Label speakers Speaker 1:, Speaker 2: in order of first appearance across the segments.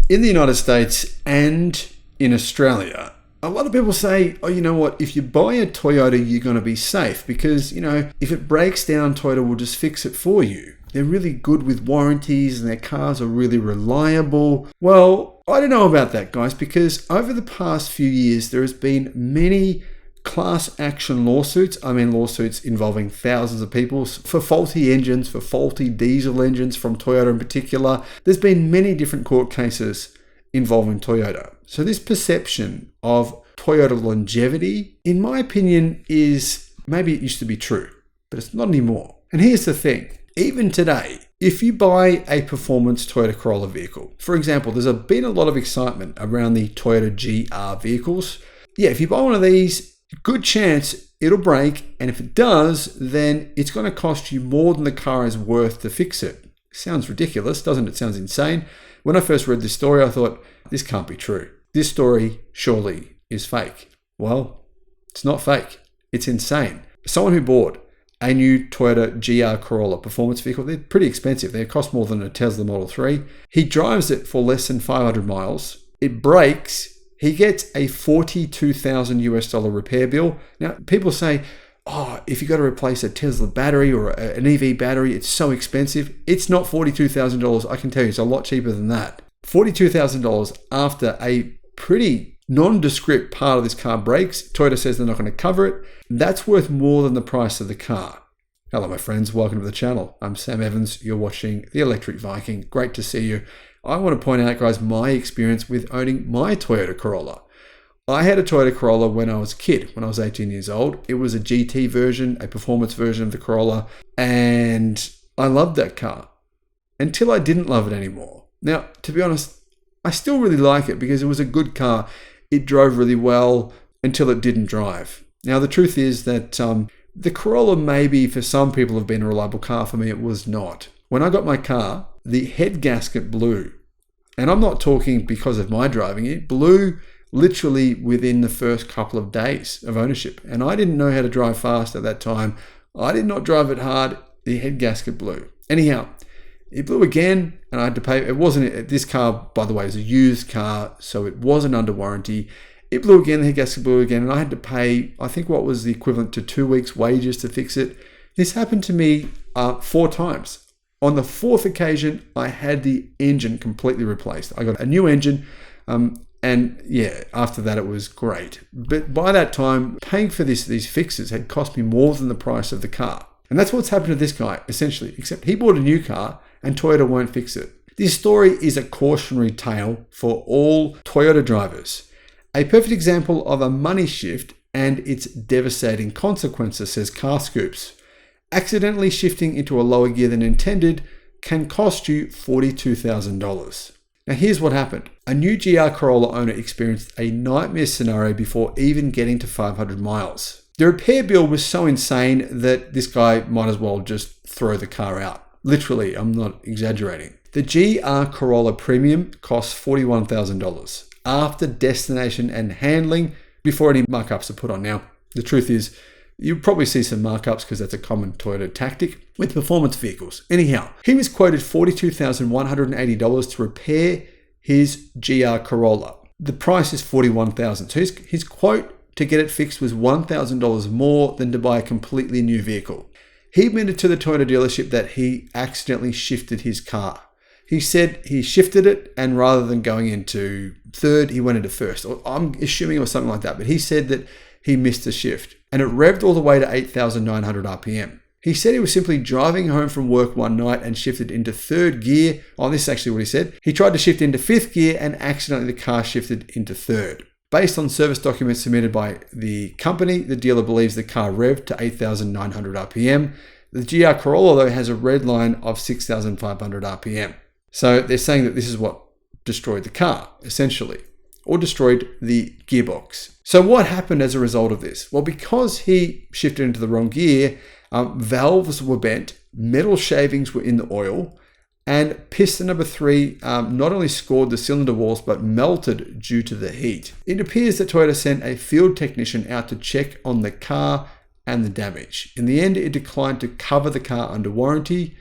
Speaker 1: In the United States and in Australia, a lot of people say, oh, you know what, if you buy a Toyota, you're going to be safe because, if it breaks down, Toyota will just fix it for you. They're really good with warranties and their cars are really reliable. Well, I don't know about that, guys, because over the past few years, there has been many class action lawsuits. I mean, lawsuits involving thousands of people for faulty engines, for faulty diesel engines from Toyota in particular. There's been many different court cases involving Toyota. So this perception of Toyota longevity, in my opinion, is maybe it used to be true, but it's not anymore. And here's the thing. Even today, if you buy a performance Toyota Corolla vehicle, for example, there's been a lot of excitement around the Toyota GR vehicles. Yeah, if you buy one of these, good chance it'll break. And if it does, then it's going to cost you more than the car is worth to fix it. Sounds ridiculous, doesn't it? Sounds insane. When I first read this story, I thought, this can't be true. This story surely is fake. Well, it's not fake. It's insane. Someone who bought a new Toyota GR Corolla performance vehicle, they're pretty expensive. They cost more than a Tesla Model 3. He drives it for less than 500 miles. It breaks. He gets a $42,000 repair bill. Now, people say, oh, if you got to replace a Tesla battery or an EV battery, it's so expensive. It's not $42,000. I can tell you, it's a lot cheaper than that. $42,000 after a pretty nondescript part of this car breaks. Toyota says they're not going to cover it. That's worth more than the price of the car. Hello, my friends. Welcome to the channel. I'm Sam Evans. You're watching the Electric Viking. Great to see you. I want to point out, guys, my experience with owning my Toyota Corolla. I had a Toyota Corolla when I was a kid, when I was 18 years old. It was a GT version, a performance version of the Corolla, and I loved that car until I didn't love it anymore. Now, to be honest, I still really like it because it was a good car. It drove really well until it didn't drive. Now, the truth is that the Corolla maybe for some people have been a reliable car. For me, it was not. When I got my car, the head gasket blew. And I'm not talking because of my driving. It blew literally within the first couple of days of ownership. And I didn't know how to drive fast at that time. I did not drive it hard. The head gasket blew. Anyhow, it blew again and I had to pay. It wasn't, this car, by the way, is a used car, so it wasn't under warranty. It blew again, the head gasket blew again, and I had to pay, I think, what was the equivalent to 2 weeks' wages to fix it. This happened to me 4 times. On the fourth occasion, I had the engine completely replaced. I got a new engine, and yeah, after that, it was great. But by that time, paying for these fixes had cost me more than the price of the car. And that's what's happened to this guy, essentially, except he bought a new car and Toyota won't fix it. This story is a cautionary tale for all Toyota drivers. A perfect example of a money shift and its devastating consequences, says Car Scoops. Accidentally shifting into a lower gear than intended can cost you $42,000. Now here's what happened. A new GR Corolla owner experienced a nightmare scenario before even getting to 500 miles. The repair bill was so insane that this guy might as well just throw the car out. Literally, I'm not exaggerating. The GR Corolla Premium costs $41,000 after destination and handling before any markups are put on. Now, the truth is, you'll probably see some markups because that's a common Toyota tactic with performance vehicles. Anyhow, he was quoted $42,180 to repair his GR Corolla. The price is $41,000. So his quote to get it fixed was $1,000 more than to buy a completely new vehicle. He admitted to the Toyota dealership that he accidentally shifted his car. He said he shifted it, and rather than going into third, he went into first. I'm assuming it was something like that, but he said that he missed a shift, and it revved all the way to 8,900 RPM. He said he was simply driving home from work one night and shifted into third gear. Oh, this is actually what he said. He tried to shift into fifth gear and accidentally the car shifted into third. Based on service documents submitted by the company, the dealer believes the car revved to 8,900 RPM. The GR Corolla, though, has a red line of 6,500 RPM. So they're saying that this is what destroyed the car, essentially, or destroyed the gearbox. So what happened as a result of this? Well, because he shifted into the wrong gear, valves were bent, metal shavings were in the oil, and piston number 3 not only scored the cylinder walls, but melted due to the heat. It appears that Toyota sent a field technician out to check on the car and the damage. In the end, it declined to cover the car under warranty.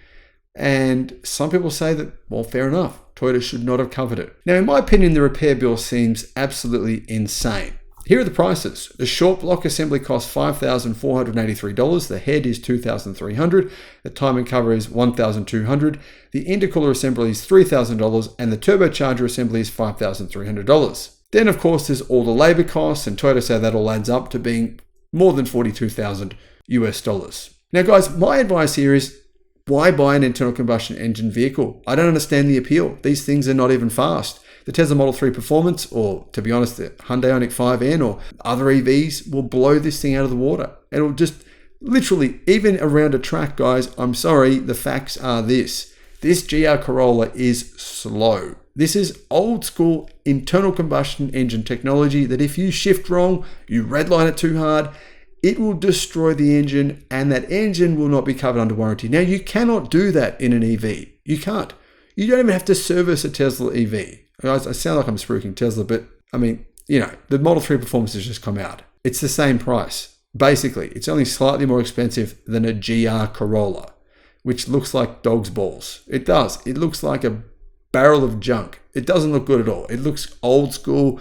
Speaker 1: And some people say that, well, fair enough. Toyota should not have covered it. Now, in my opinion, the repair bill seems absolutely insane. Here are the prices. The short block assembly costs $5,483. The head is $2,300. The timing cover is $1,200. The intercooler assembly is $3,000, and the turbocharger assembly is $5,300. Then, of course, there's all the labor costs, and Toyota say that all adds up to being more than $42,000 US. Now, guys, my advice here is, why buy an internal combustion engine vehicle? I don't understand the appeal. These things are not even fast. The Tesla Model 3 Performance, or to be honest, the Hyundai Ioniq 5N or other EVs will blow this thing out of the water. It'll just literally, even around a track, guys, I'm sorry, the facts are this. This GR Corolla is slow. This is old school internal combustion engine technology that if you shift wrong, you redline it too hard, it will destroy the engine, and that engine will not be covered under warranty. Now, you cannot do that in an EV. You can't. You don't even have to service a Tesla EV. Guys, I sound like I'm spruiking Tesla, but I mean, the Model 3 Performance has just come out. It's the same price. Basically, it's only slightly more expensive than a GR Corolla, which looks like dog's balls. It does. It looks like a barrel of junk. It doesn't look good at all. It looks old school,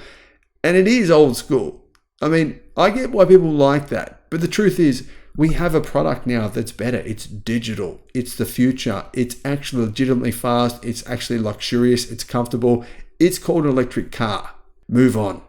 Speaker 1: and it is old school. I mean, I get why people like that, but the truth is, we have a product now that's better. It's digital. It's the future. It's actually legitimately fast. It's actually luxurious. It's comfortable. It's called an electric car. Move on.